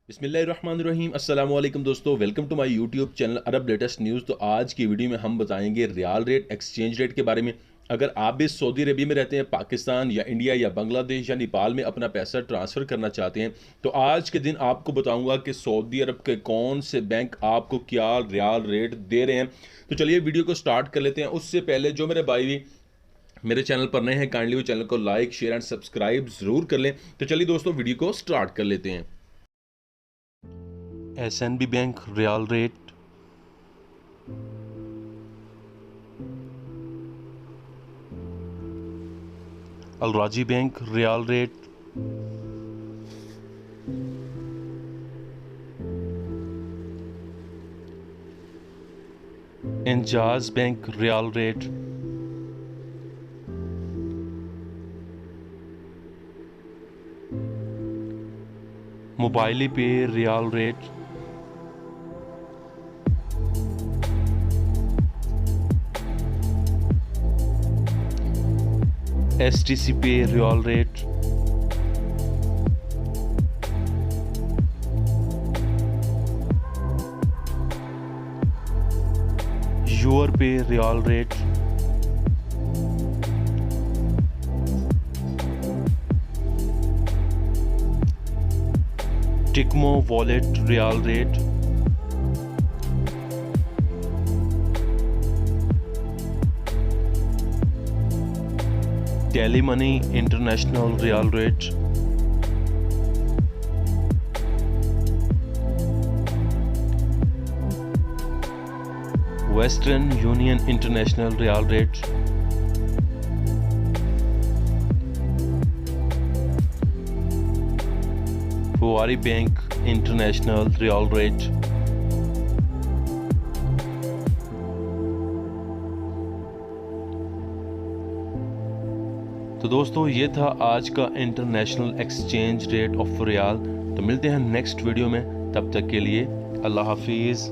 बिस्मिल्लाहिर्रहमानिर्रहीम अस्सलाम वालेकुम दोस्तों, welcome to my YouTube channel Arab latest news. तो आज की वीडियो में हम बताएंगे रियाल रेट, एक्सचेंज रेट के बारे में। अगर आप भी सऊदी अरबिया में रहते हैं, पाकिस्तान या इंडिया या बांग्लादेश या नेपाल में अपना पैसा ट्रांसफ़र करना चाहते हैं, तो आज के दिन आपको बताऊंगा कि सऊदी अरब के कौन से बैंक आपको क्या रियाल रेट दे रहे हैं। तो चलिए वीडियो को स्टार्ट कर लेते हैं। उससे पहले जो मेरे भाई भी मेरे चैनल पर नए हैं, काइंडली वो चैनल को लाइक, शेयर एंड सब्सक्राइब ज़रूर कर लें। तो चलिए दोस्तों वीडियो को स्टार्ट कर लेते हैं। SNB bank riyal rate, Al Rajhi bank riyal rate, Enjaz bank riyal rate, Mobily pay riyal rate, STC pay riyal rate, urpay riyal rate, Tiqmo wallet riyal rate, Telemoney international riyal rate, Western Union international riyal rate, हुआरी bank international riyal rate. तो दोस्तों ये था आज का international exchange rate of riyal. तो मिलते हैं नेक्स्ट वीडियो में, तब तक के लिए अल्लाह हाफिज़।